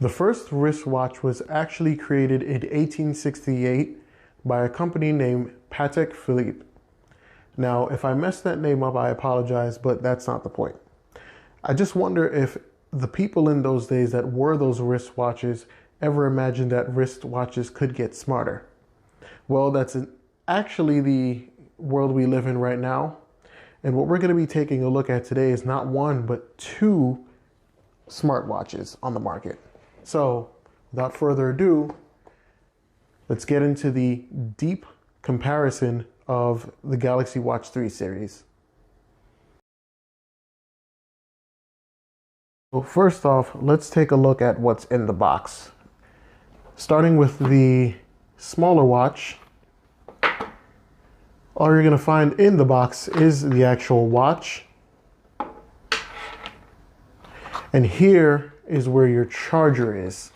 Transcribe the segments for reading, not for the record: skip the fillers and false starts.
The first wristwatch was actually created in 1868 by a company named Patek Philippe. Now, if I messed that name up, I apologize, but that's not the point. I just wonder if the people in those days that wore those wristwatches ever imagined that wristwatches could get smarter. Well, that's actually the world we live in right now. And what we're going to be taking a look at today is not one, but two smartwatches on the market. So, without further ado, let's get into the deep comparison of the Galaxy Watch 3 series. Well, first off, let's take a look at what's in the box. Starting with the smaller watch, all you're going to find in the box is the actual watch. And here is where your charger is.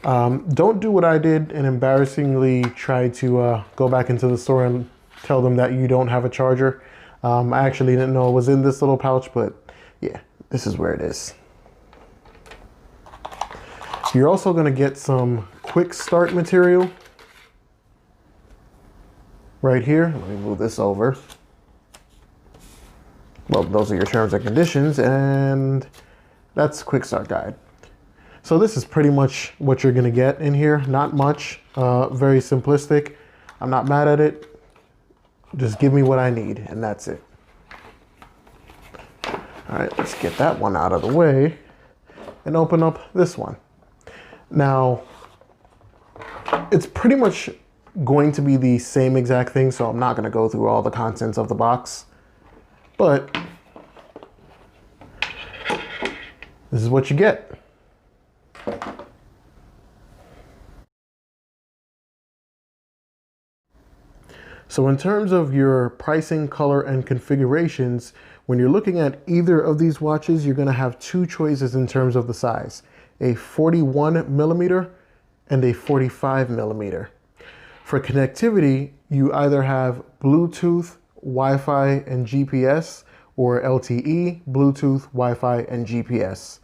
Don't do what I did and embarrassingly try to go back into the store and tell them that you don't have a charger. I actually didn't know it was in this little pouch, but yeah, this is where it is. You're also going to get some quick start material right here. Let me move this over. Well, those are your terms and conditions, and that's quick start guide. So this is pretty much what you're going to get in here. Not much, very simplistic. I'm not mad at it. Just give me what I need, and that's it. All right, let's get that one out of the way and open up this one. Now, it's pretty much going to be the same exact thing, so I'm not going to go through all the contents of the box. But this is what you get. So in terms of your pricing, color, and configurations, when you're looking at either of these watches, you're going to have two choices in terms of the size. A 41 millimeter and a 45 millimeter. For connectivity, you either have Bluetooth, Wi-Fi, and GPS, or LTE, Bluetooth, Wi-Fi, and GPS.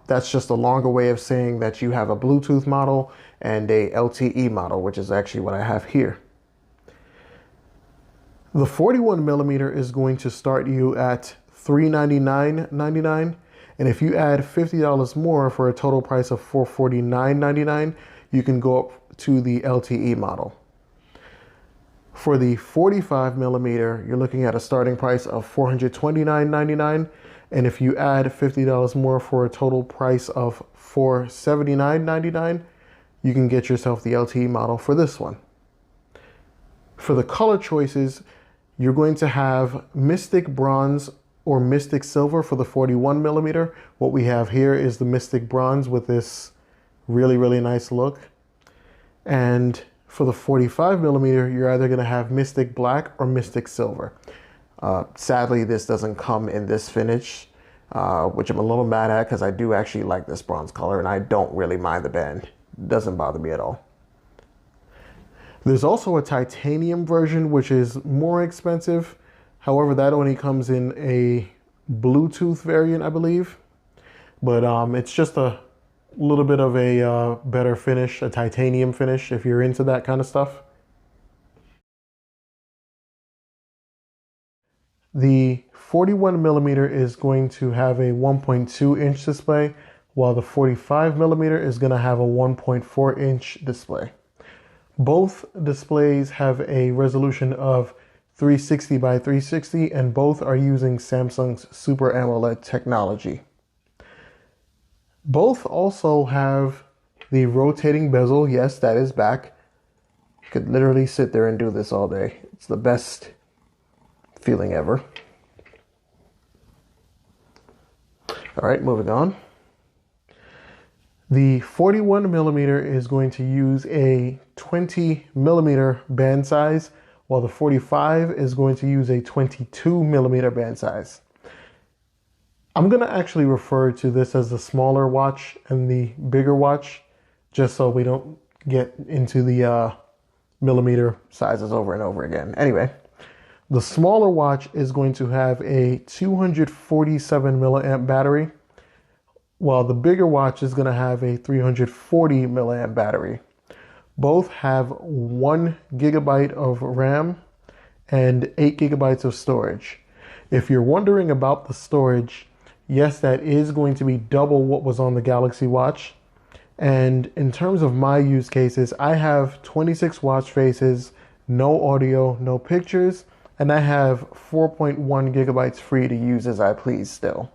That's just a longer way of saying that you have a Bluetooth model and a LTE model, which is actually what I have here. The 41 millimeter is going to start you at $399.99. And if you add $50 more for a total price of $449.99, you can go up to the LTE model. For the 45 millimeter, you're looking at a starting price of $429.99. And if you add $50 more for a total price of $479.99, you can get yourself the LTE model for this one. For the color choices, you're going to have Mystic Bronze or Mystic Silver for the 41 millimeter. What we have here is the Mystic Bronze with this really, really nice look. And for the 45 millimeter, you're either going to have Mystic Black or Mystic Silver. Sadly, this doesn't come in this finish, which I'm a little mad at because I do actually like this bronze color and I don't really mind the band. It doesn't bother me at all. There's also a titanium version, which is more expensive. However, that only comes in a Bluetooth variant, I believe. But it's just a little bit of a better finish, a titanium finish, if you're into that kind of stuff. The 41 millimeter is going to have a 1.2 inch display, while the 45 millimeter is going to have a 1.4 inch display. Both displays have a resolution of 360 by 360, and both are using Samsung's Super AMOLED technology. Both also have the rotating bezel. Yes, that is back. You could literally sit there and do this all day. It's the best feeling ever. All right, moving on. The 41 millimeter is going to use a 20 millimeter band size, while the 45 is going to use a 22 millimeter band size. I'm going to actually refer to this as the smaller watch and the bigger watch, just so we don't get into the millimeter sizes over and over again. Anyway, the smaller watch is going to have a 247 milliamp battery, while the bigger watch is going to have a 340 milliamp battery. Both have 1 gigabyte of RAM and 8 gigabytes of storage. If you're wondering about the storage, yes, that is going to be double what was on the Galaxy Watch. And in terms of my use cases, I have 26 watch faces, no audio, no pictures, and I have 4.1 gigabytes free to use as I please still.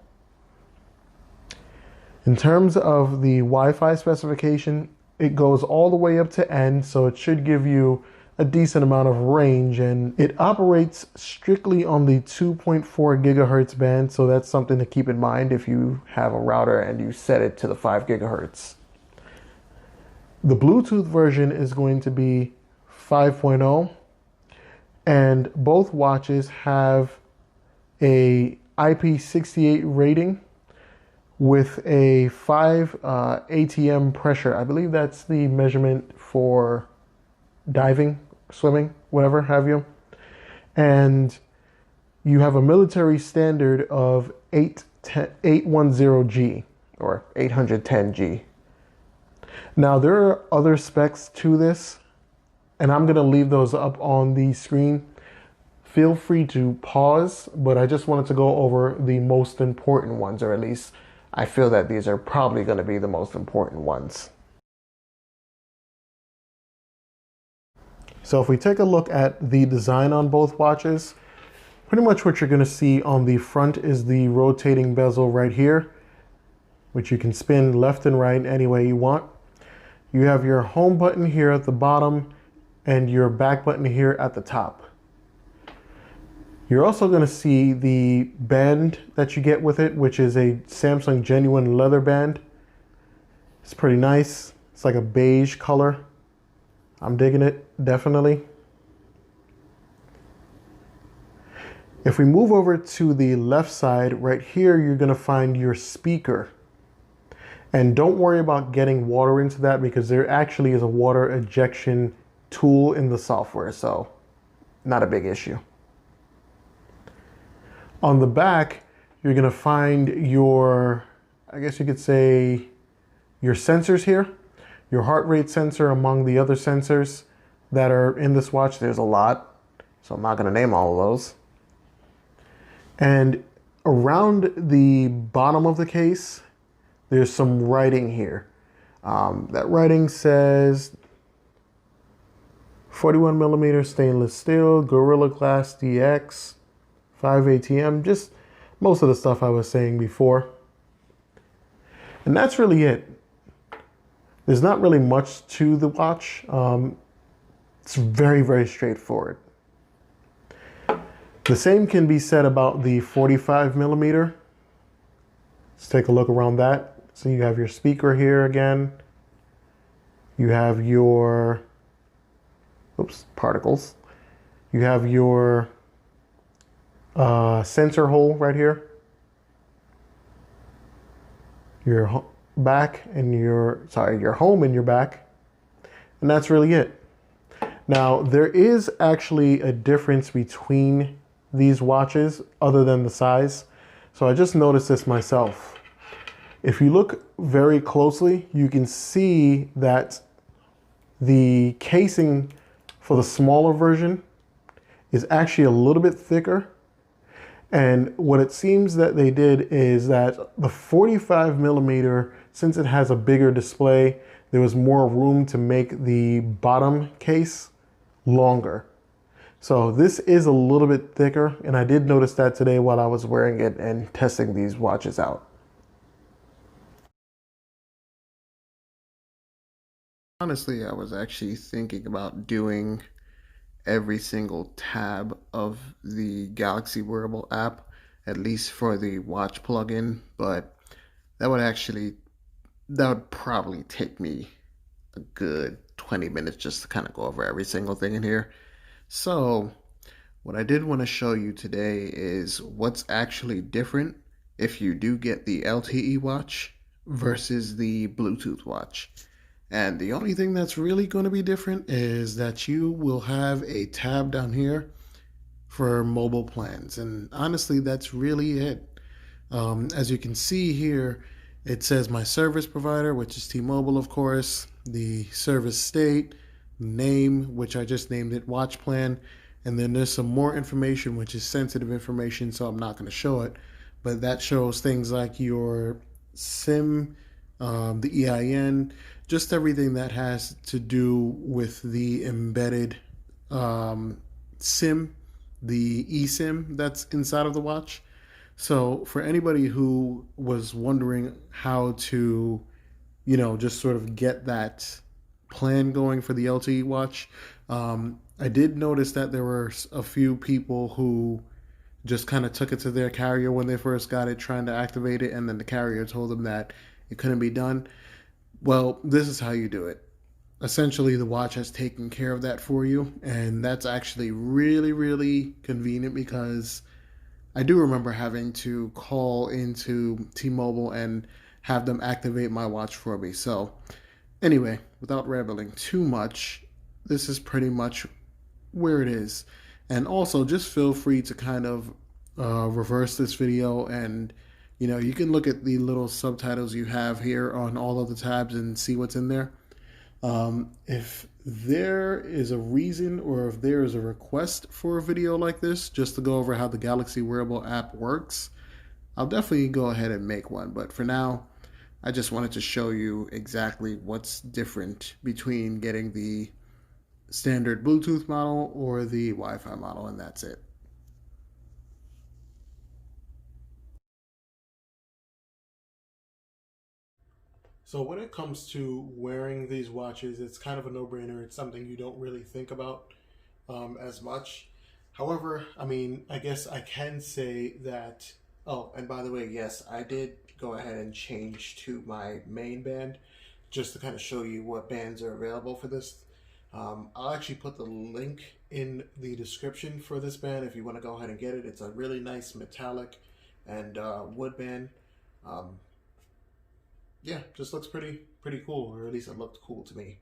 In terms of the Wi-Fi specification, it goes all the way up to N, so it should give you a decent amount of range, and it operates strictly on the 2.4 gigahertz band, so that's something to keep in mind if you have a router and you set it to the 5 gigahertz. The Bluetooth version is going to be 5.0, and both watches have a IP68 rating with a 5 ATM pressure. I believe that's the measurement for diving, swimming, whatever have you. And you have a military standard of 810G or 810G. Now, there are other specs to this, and I'm going to leave those up on the screen. Feel free to pause, but I just wanted to go over the most important ones, or at least I feel that these are probably going to be the most important ones. So if we take a look at the design on both watches, pretty much what you're going to see on the front is the rotating bezel right here, which you can spin left and right any way you want. You have your home button here at the bottom and your back button here at the top. You're also going to see the band that you get with it, which is a Samsung genuine leather band. It's pretty nice. It's like a beige color. I'm digging it, definitely. If we move over to the left side, right here, you're going to find your speaker. And don't worry about getting water into that because there actually is a water ejection tool in the software, so not a big issue. On the back, you're going to find your, I guess you could say, your sensors here. Your heart rate sensor among the other sensors that are in this watch. There's a lot, so I'm not going to name all of those. And around the bottom of the case, there's some writing here. That writing says 41 millimeter stainless steel, Gorilla Glass DX, 5 ATM, just most of the stuff I was saying before. And that's really it. There's not really much to the watch. It's very, very straightforward. The same can be said about the 45 millimeter. Let's take a look around that. So you have your speaker here again. You have your, particles. You have your sensor hole right here. Your back and your home and your back. And that's really it. Now, there is actually a difference between these watches other than the size. So I just noticed this myself. If you look very closely, you can see that the casing for the smaller version is actually a little bit thicker. And what it seems that they did is that the 45 millimeter, since it has a bigger display, there was more room to make the bottom case longer. So this is a little bit thicker, and I did notice that today while I was wearing it and testing these watches out. Honestly, I was actually thinking about doing every single tab of the Galaxy Wearable app, at least for the watch plugin, but that would probably take me a good 20 minutes just to kind of go over every single thing in here. So what I did want to show you today is what's actually different if you do get the LTE watch versus the Bluetooth watch. And the only thing that's really going to be different is that you will have a tab down here for mobile plans. And honestly, that's really it. As you can see here It says my service provider, which is T-Mobile, of course, the service state, name, which I just named it, watch plan, and then there's some more information, which is sensitive information, so I'm not going to show it, but that shows things like your SIM, the EIN, just everything that has to do with the embedded um, SIM, the eSIM that's inside of the watch. So for anybody who was wondering how to, just sort of get that plan going for the LTE watch, I did notice that there were a few people who just kind of took it to their carrier when they first got it, trying to activate it, and then the carrier told them that it couldn't be done. Well, this is how you do it. Essentially, the watch has taken care of that for you, and that's actually really, really convenient because I do remember having to call into T-Mobile and have them activate my watch for me. So, anyway, without rambling too much, this is pretty much where it is. And also, just feel free to kind of reverse this video, and you can look at the little subtitles you have here on all of the tabs and see what's in there. If there is a reason or if there is a request for a video like this, just to go over how the Galaxy Wearable app works, I'll definitely go ahead and make one. But for now, I just wanted to show you exactly what's different between getting the standard Bluetooth model or the Wi-Fi model, and that's it. So when it comes to wearing these watches, it's kind of a no-brainer. It's something you don't really think about as much. However, I mean, I guess I can say that. Oh, and by the way, yes, I did go ahead and change to my main band just to kind of show you what bands are available for this. I'll actually put the link in the description for this band if you want to go ahead and get it. It's a really nice metallic and wood band. Um, yeah, just looks pretty cool, or at least it looked cool to me.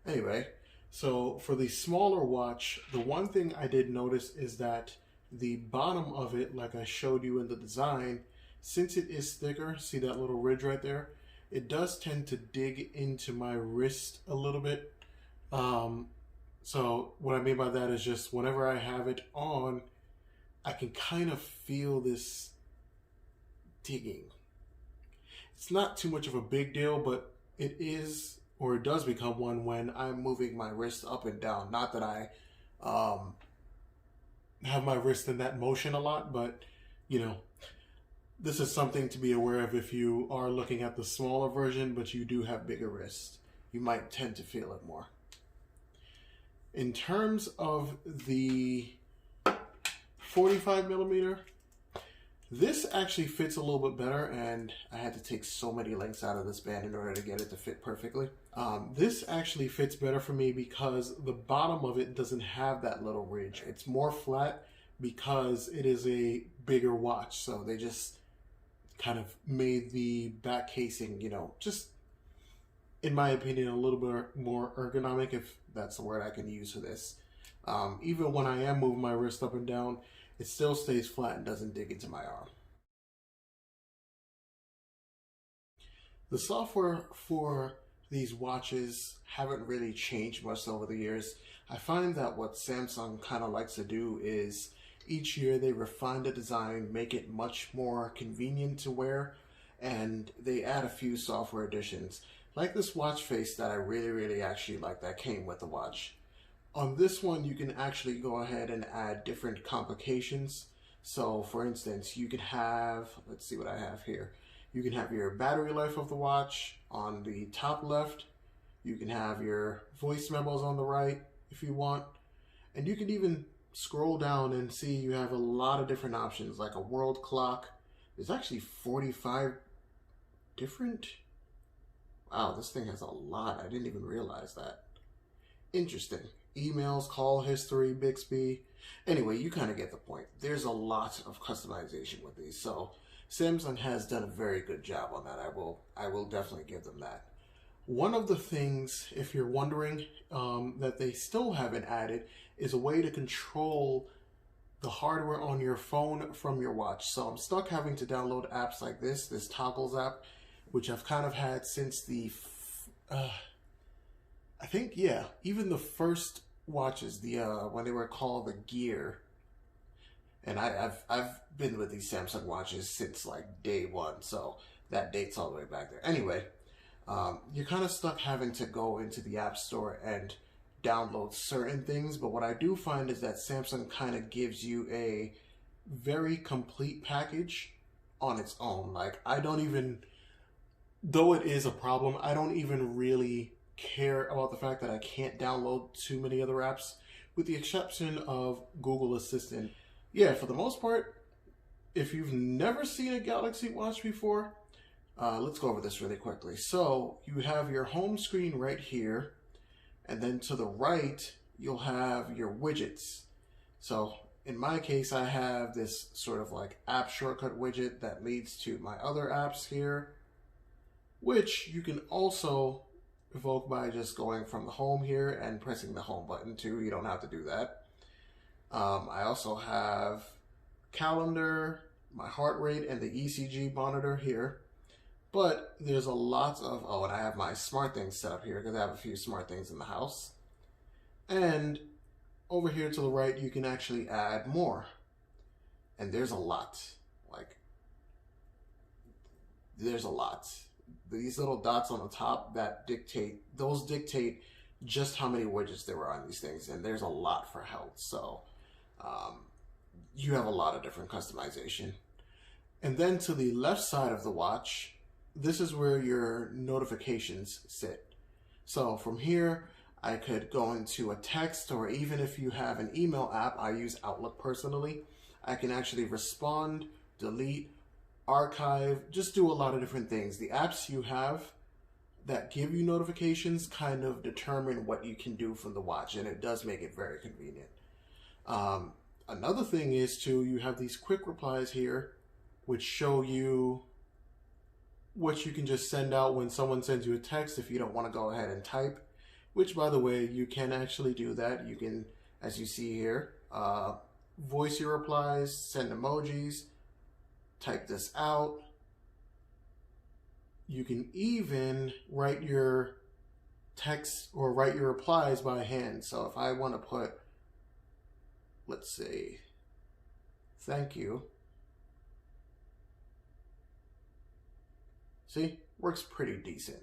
Anyway, so for the smaller watch, the one thing I did notice is that the bottom of it, like I showed you in the design, since it is thicker, see that little ridge right there? It does tend to dig into my wrist a little bit. So what I mean by that is just whenever I have it on, I can kind of feel this digging. It's not too much of a big deal, but it is, or it does become one when I'm moving my wrist up and down. Not that I have my wrist in that motion a lot, but you know, this is something to be aware of if you are looking at the smaller version, but you do have bigger wrists. You might tend to feel it more. In terms of the 45 millimeter, this actually fits a little bit better, and I had to take so many links out of this band in order to get it to fit perfectly. This actually fits better for me because the bottom of it doesn't have that little ridge. It's more flat because it is a bigger watch, so they just kind of made the back casing, just in my opinion, a little bit more ergonomic, if that's the word I can use for this. Even when I am moving my wrist up and down, it still stays flat and doesn't dig into my arm. The software for these watches haven't really changed much over the years. I find that what Samsung kind of likes to do is each year they refine the design, make it much more convenient to wear, and they add a few software additions. Like this watch face that I really actually like that came with the watch. On this one, you can actually go ahead and add different complications. So for instance, you could have, let's see what I have here. You can have your battery life of the watch on the top left. You can have your voice memos on the right if you want. And you can even scroll down and see you have a lot of different options, like a world clock. There's actually 45 different. Wow, this thing has a lot. I didn't even realize that. Interesting. Emails, call history, Bixby. Anyway, you kind of get the point. There's a lot of customization with these, so Samsung has done a very good job on that. I will definitely give them that. One of the things, if you're wondering, that they still haven't added is a way to control the hardware on your phone from your watch. So I'm stuck having to download apps like this Toggles app, which I've kind of had since the, I think, yeah, even the first watches, the when they were called the Gear. And I've been with these Samsung watches since like day one, so that dates all the way back there. Anyway, you're kind of stuck having to go into the App Store and download certain things, but what I do find is that Samsung kind of gives you a very complete package on its own. Like, I don't even, though it is a problem, I don't even really care about the fact that I can't download too many other apps, with the exception of Google Assistant. Yeah, for the most part, if you've never seen a Galaxy Watch before, let's go over this really quickly. So you have your home screen right here, and then to the right, you'll have your widgets. So in my case, I have this sort of like app shortcut widget that leads to my other apps here, which you can also evoke by just going from the home here and pressing the home button too. You don't have to do that. I also have calendar, my heart rate, and the ECG monitor here. But there's a lot of, oh, and I have my smart things set up here because I have a few smart things in the house. And over here to the right, you can actually add more. And there's a lot. Like, there's a lot. These little dots on the top that dictate just how many widgets there are on these things. And there's a lot for health. So you have a lot of different customization. And then to the left side of the watch, this is where your notifications sit. So from here, I could go into a text, or even if you have an email app, I use Outlook personally, I can actually respond, delete, archive, just do a lot of different things. The apps you have that give you notifications kind of determine what you can do from the watch, and it does make it very convenient. Another thing is too, you have these quick replies here, which show you what you can just send out when someone sends you a text if you don't want to go ahead and type, which, by the way, you can actually do that. You can, as you see here, voice your replies, send emojis, type this out. You can even write your text or write your replies by hand. So if I want to put, let's see, thank you. See, works pretty decent.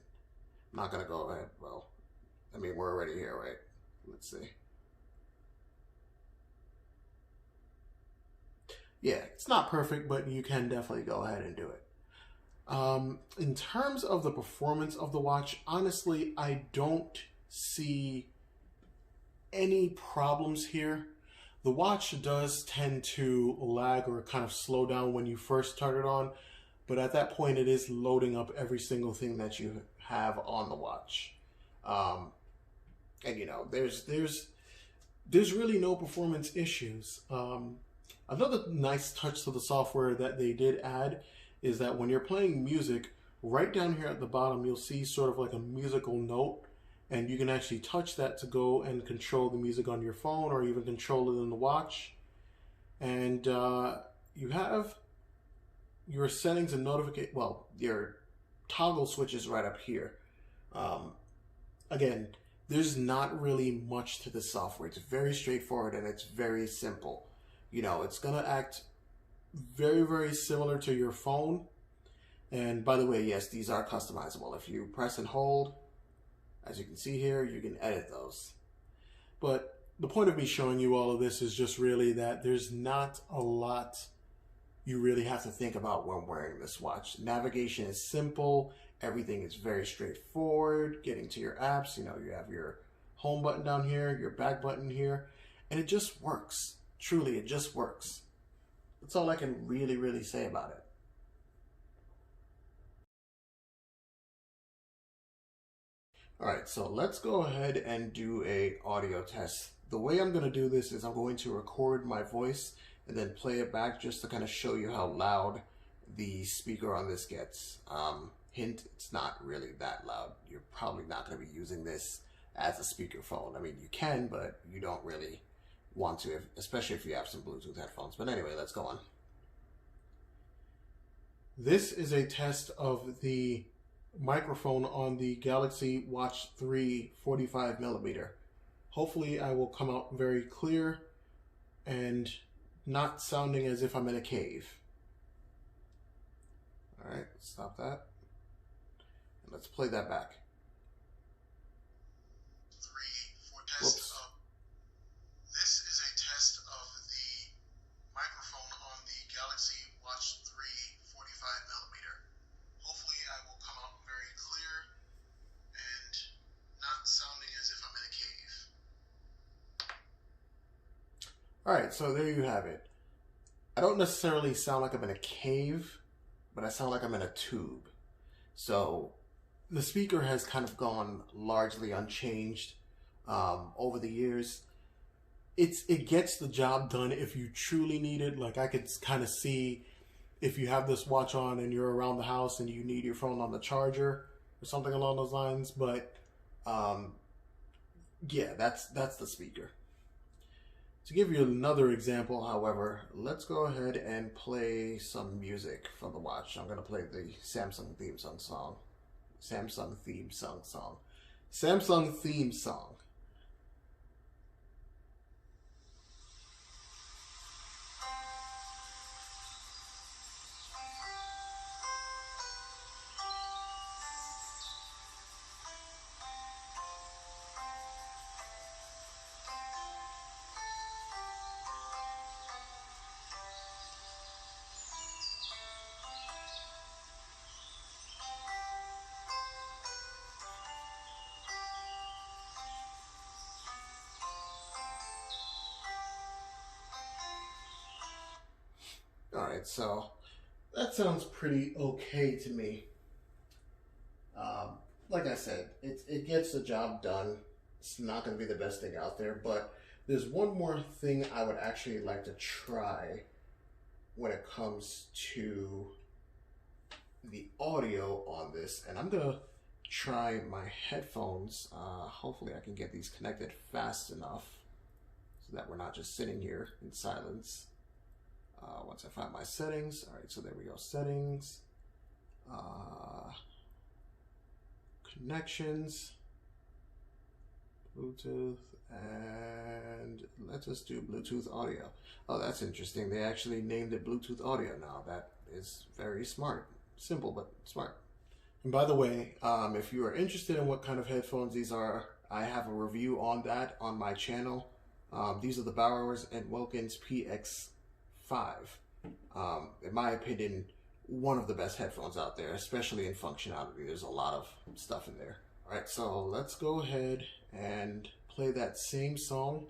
I'm not going to go ahead. Well, I mean, we're already here, right? Let's see. Yeah, it's not perfect, but you can definitely go ahead and do it. In terms of the performance of the watch, honestly, I don't see any problems here. The watch does tend to lag or kind of slow down when you first start it on, but at that point it is loading up every single thing that you have on the watch. And you know, there's really no performance issues. Another nice touch to the software that they did add is that when you're playing music, right down here at the bottom, you'll see sort of like a musical note, and you can actually touch that to go and control the music on your phone or even control it in the watch. And you have your settings and your toggle switches right up here. Again, there's not really much to this software. It's very straightforward and it's very simple. You know, it's gonna act very, very similar to your phone. And by the way, yes, these are customizable. If you press and hold, as you can see here, you can edit those. But the point of me showing you all of this is just really that there's not a lot you really have to think about when wearing this watch. Navigation is simple. Everything is very straightforward. Getting to your apps, you know, you have your home button down here, your back button here, and it just works. Truly, it just works. That's all I can really, really say about it. All right, so let's go ahead and do a audio test. The way I'm gonna do this is I'm going to record my voice and then play it back just to kind of show you how loud the speaker on this gets. Hint, it's not really that loud. You're probably not gonna be using this as a speakerphone. I mean, you can, but you don't really want to, especially if you have some Bluetooth headphones. But anyway, let's go on. This is a test of the microphone on the Galaxy Watch 3 45 millimeter. Hopefully I will come out very clear and not sounding as if I'm in a cave. All right, stop that. And let's play that back. Whoops. This is a test of the microphone on the Galaxy Watch 3 45 millimeter. Hopefully I will come out very clear and not sounding as if I'm in a cave. All right, so there you have it. I don't necessarily sound like I'm in a cave, but I sound like I'm in a tube. So the speaker has kind of gone largely unchanged over the years. It gets the job done if you truly need it. Like, I could kind of see if you have this watch on and you're around the house and you need your phone on the charger or something along those lines. But yeah, that's the speaker. To give you another example, however, let's go ahead and play some music from the watch. I'm going to play the Samsung theme song. Samsung theme song. Alright, so that sounds pretty okay to me. Like I said, it gets the job done. It's not going to be the best thing out there, but there's one more thing I would actually like to try when it comes to the audio on this. And I'm going to try my headphones. Hopefully I can get these connected fast enough so that we're not just sitting here in silence. Once I find my settings. All right, so there we go. Settings, connections, Bluetooth, and let's just do Bluetooth audio. Oh, that's interesting. They actually named it Bluetooth audio now. That is very smart. Simple, but smart. And by the way, if you are interested in what kind of headphones these are, I have a review on that on my channel. These are the Bowers & Wilkins PX5. In my opinion, one of the best headphones out there, especially in functionality. There's a lot of stuff in there. All right, so let's go ahead and play that same song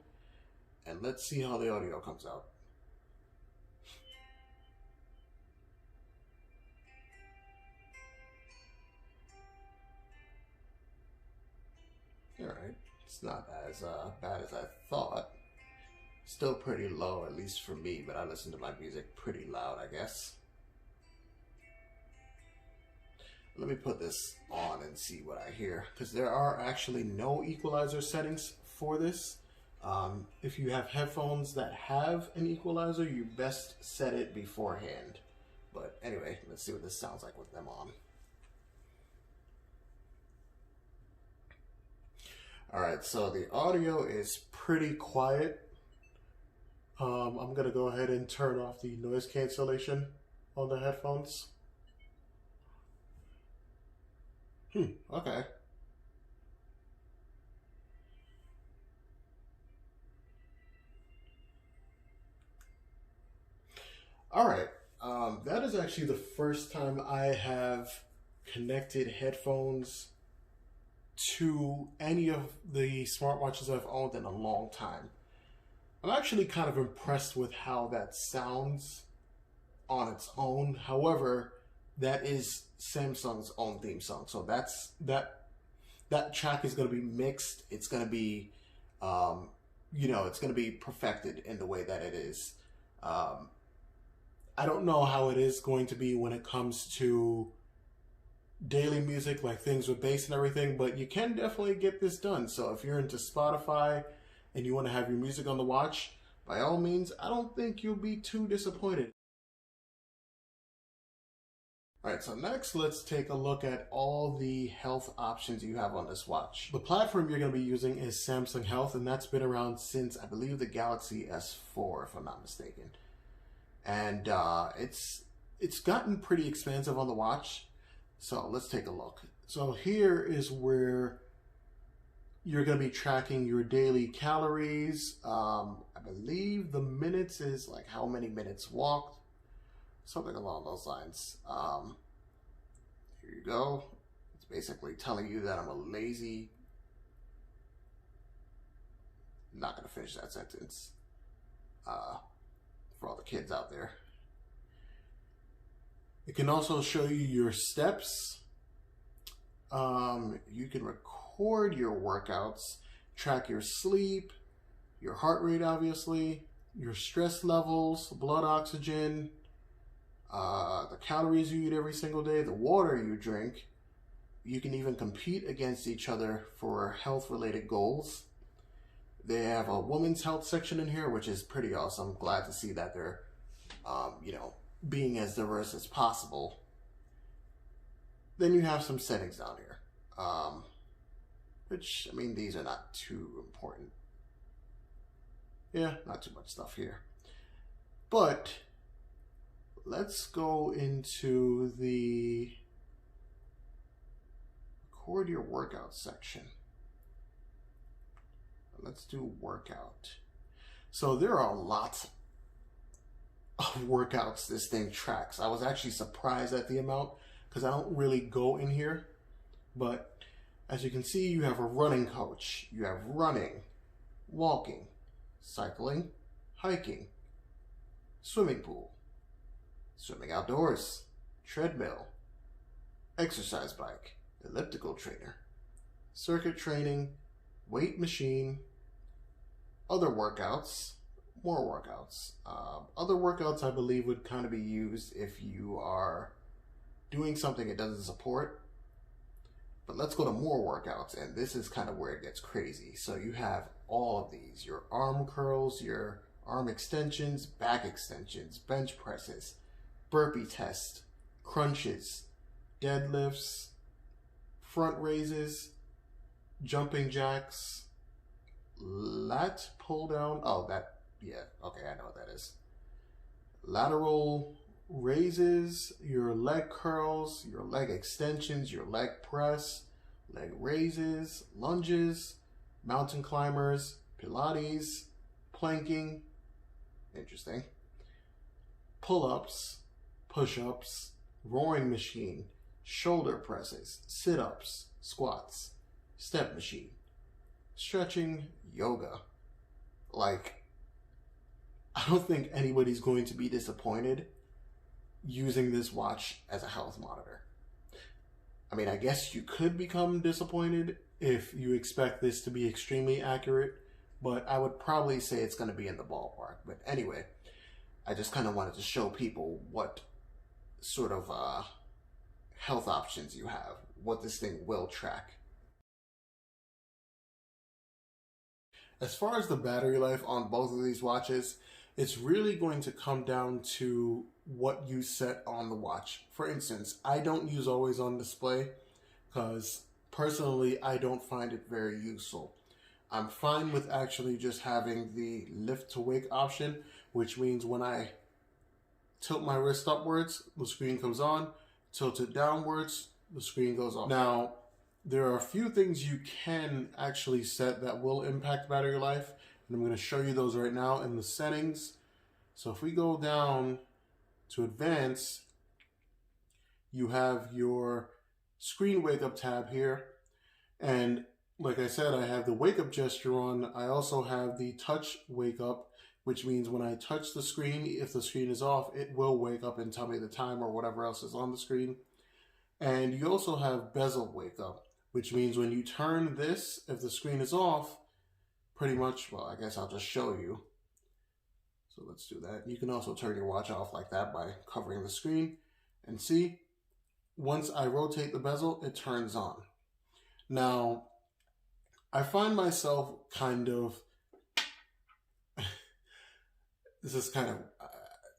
and let's see how the audio comes out. All right, it's not as bad as I thought. Still pretty low, at least for me, but I listen to my music pretty loud, I guess. Let me put this on and see what I hear, because there are actually no equalizer settings for this. If you have headphones that have an equalizer, you best set it beforehand. But anyway, let's see what this sounds like with them on. Alright, so the audio is pretty quiet. I'm going to go ahead and turn off the noise cancellation on the headphones. Okay. Alright, that is actually the first time I have connected headphones to any of the smartwatches I've owned in a long time. I'm actually kind of impressed with how that sounds on its own. However, that is Samsung's own theme song, so that track is going to be mixed. It's going to be, it's going to be perfected in the way that it is. I don't know how it is going to be when it comes to daily music, like things with bass and everything, but you can definitely get this done. So if you're into Spotify and you want to have your music on the watch, by all means, I don't think you'll be too disappointed. All right, so next let's take a look at all the health options you have on this watch. The platform you're going to be using is Samsung Health, and that's been around since, I believe, the Galaxy S4, if I'm not mistaken. And it's gotten pretty expensive on the watch. So let's take a look. So here is where you're going to be tracking your daily calories. I believe the minutes is like how many minutes walked, something along those lines. Here you go. It's basically telling you that I'm a lazy. I'm not going to finish that sentence for all the kids out there. It can also show you your steps. You can record your workouts, track your sleep, your heart rate, obviously, your stress levels, blood oxygen, the calories you eat every single day, the water you drink. You can even compete against each other for health-related goals. They have a women's health section in here, which is pretty awesome. Glad to see that they're, being as diverse as possible. Then you have some settings down here, which, I mean, these are not too important. Yeah, not too much stuff here. But let's go into the record your workout section. Let's do workout. So there are a lot of workouts this thing tracks. I was actually surprised at the amount because I don't really go in here. But as you can see, you have a running coach. You have running, walking, cycling, hiking, swimming pool, swimming outdoors, treadmill, exercise bike, elliptical trainer, circuit training, weight machine, other workouts, more workouts. Other workouts I believe would kind of be used if you are doing something it doesn't support. But let's go to more workouts, and this is kind of where it gets crazy. So you have all of these, your arm curls, your arm extensions, back extensions, bench presses, burpee test, crunches, deadlifts, front raises, jumping jacks, lat pull down. Oh, yeah, okay, I know what that is. Lateral raises, your leg curls, your leg extensions, your leg press, leg raises, lunges, mountain climbers, Pilates, planking, interesting, pull-ups, push-ups, rowing machine, shoulder presses, sit-ups, squats, step machine, stretching, yoga. Like, I don't think anybody's going to be disappointed using this watch as a health monitor. I mean, I guess you could become disappointed if you expect this to be extremely accurate, but I would probably say it's going to be in the ballpark. But anyway, I just kind of wanted to show people what sort of health options you have, what this thing will track. As far as the battery life on both of these watches, it's really going to come down to what you set on the watch. For instance, I don't use always on display because personally I don't find it very useful. I'm fine with actually just having the lift to wake option, which means when I tilt my wrist upwards, the screen comes on, tilt it downwards, the screen goes off. Now, there are a few things you can actually set that will impact battery life, and I'm going to show you those right now in the settings. So if we go down to advanced, you have your screen wake up tab here. And like I said, I have the wake up gesture on. I also have the touch wake up, which means when I touch the screen, if the screen is off, it will wake up and tell me the time or whatever else is on the screen. And you also have bezel wake up, which means when you turn this, if the screen is off, pretty much, well, I guess I'll just show you. So let's do that. You can also turn your watch off like that by covering the screen. And see, once I rotate the bezel, it turns on. Now, I find myself kind of, this is kind of,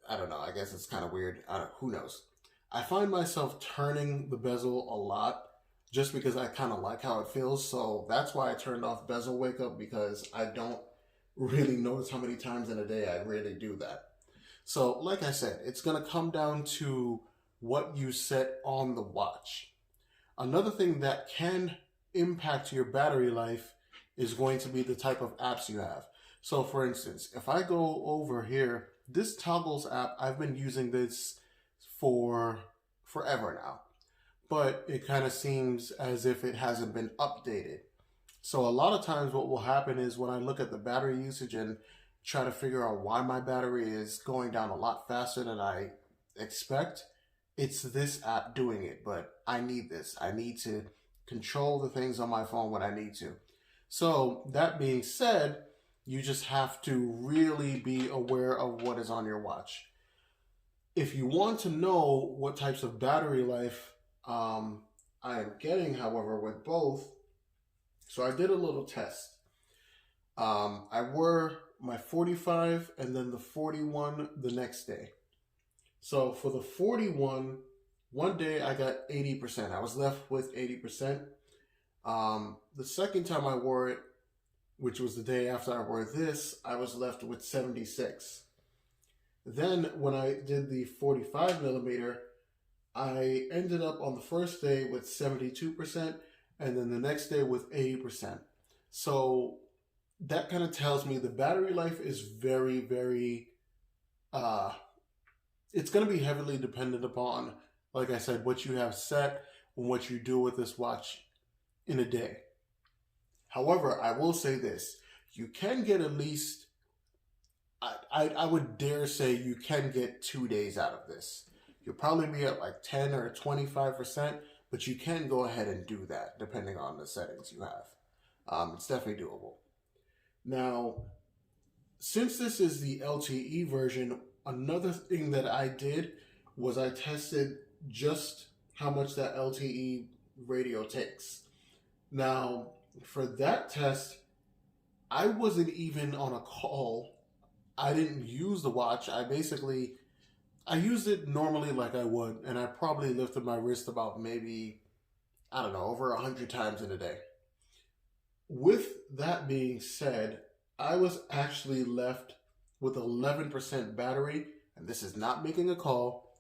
I don't know, I guess it's kind of weird. Who knows? I find myself turning the bezel a lot just because I kind of like how it feels. So that's why I turned off bezel wake up, because I don't really notice how many times in a day I really do that. So, like I said, it's going to come down to what you set on the watch. Another thing that can impact your battery life is going to be the type of apps you have. So, for instance, if I go over here, this Toggles app, I've been using this for forever now, but it kind of seems as if it hasn't been updated. So a lot of times what will happen is when I look at the battery usage and try to figure out why my battery is going down a lot faster than I expect, it's this app doing it. But I need this. I need to control the things on my phone when I need to. So that being said, you just have to really be aware of what is on your watch. If you want to know what types of battery life I am getting, however, with both, so I did a little test. I wore my 45 and then the 41 the next day. So for the 41, one day I got 80%. I was left with 80%. The second time I wore it, which was the day after I wore this, I was left with 76. Then when I did the 45 millimeter, I ended up on the first day with 72%, and then the next day with 80%. So that kind of tells me the battery life is very, very, uh, it's going to be heavily dependent upon, like I said, what you have set and what you do with this watch in a day. However, I will say this, you can get at least, I would dare say you can get 2 days out of this. You'll probably be at like 10 or 25%, but you can go ahead and do that depending on the settings you have. It's definitely doable. Now, since this is the LTE version, another thing that I did was I tested just how much that LTE radio takes. Now, for that test, I wasn't even on a call. I didn't use the watch. I used it normally like I would, and I probably lifted my wrist about maybe, I don't know, over 100 times in a day. With that being said, I was actually left with 11% battery, and this is not making a call.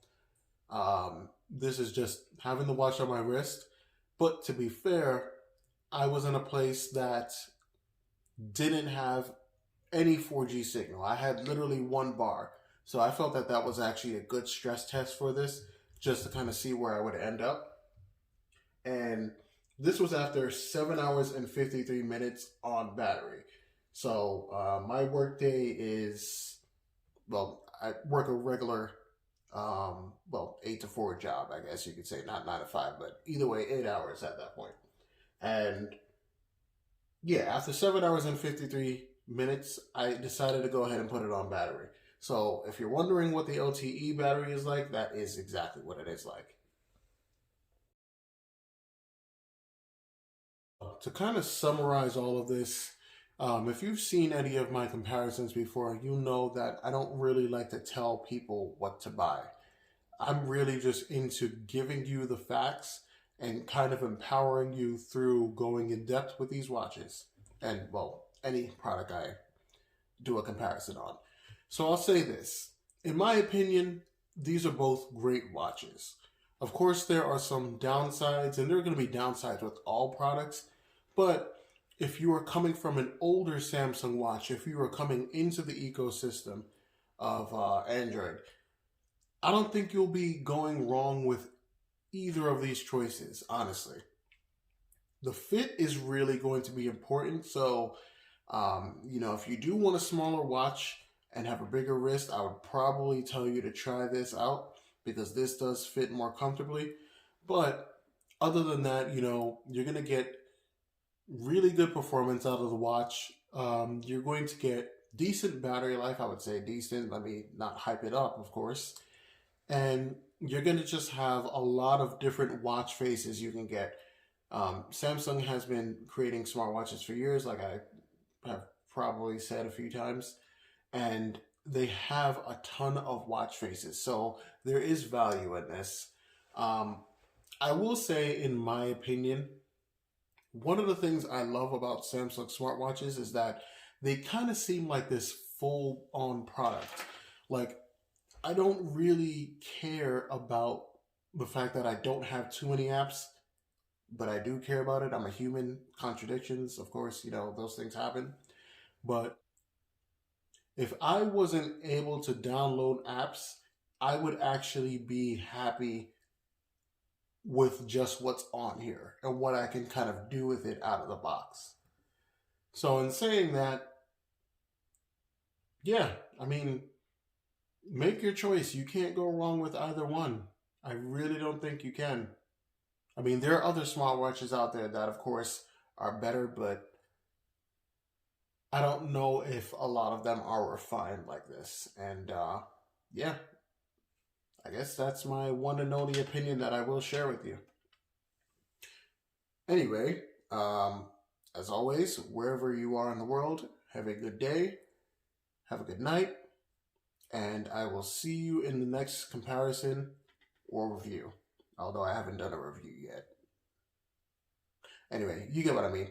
This is just having the watch on my wrist. But to be fair, I was in a place that didn't have any 4G signal. I had literally one bar. So I felt that that was actually a good stress test for this, just to kind of see where I would end up. And this was after 7 hours and 53 minutes on battery. So my work day is, well, I work a regular, 8 to 4 job, I guess you could say, not 9 to 5, but either way, 8 hours at that point. And yeah, after 7 hours and 53 minutes, I decided to go ahead and put it on battery. So if you're wondering what the LTE battery is like, that is exactly what it is like. To kind of summarize all of this, if you've seen any of my comparisons before, you know that I don't really like to tell people what to buy. I'm really just into giving you the facts and kind of empowering you through going in depth with these watches. And, well, any product I do a comparison on. So I'll say this. In my opinion, these are both great watches. Of course, there are some downsides, and there are going to be downsides with all products. But if you are coming from an older Samsung watch, if you are coming into the ecosystem of Android, I don't think you'll be going wrong with either of these choices, honestly. The fit is really going to be important. So, if you do want a smaller watch and have a bigger wrist, I would probably tell you to try this out because this does fit more comfortably. But other than that, you're going to get really good performance out of the watch. You're going to get decent battery life. I would say decent. Let me not hype it up, of course. And you're going to just have a lot of different watch faces you can get. Samsung has been creating smartwatches for years, like I have probably said a few times, and they have a ton of watch faces. So there is value in this. I will say, in my opinion, one of the things I love about Samsung smartwatches is that they kind of seem like this full on product. Like, I don't really care about the fact that I don't have too many apps, but I do care about it. I'm a human. Contradictions, of course, those things happen. But if I wasn't able to download apps, I would actually be happy with just what's on here and what I can kind of do with it out of the box. So, in saying that, yeah, I mean, make your choice. You can't go wrong with either one. I really don't think you can. I mean, there are other smartwatches out there that, of course, are better, but I don't know if a lot of them are refined like this. And yeah, I guess that's my one and only opinion that I will share with you. Anyway, as always, wherever you are in the world, have a good day, have a good night, and I will see you in the next comparison or review. Although I haven't done a review yet. Anyway, you get what I mean.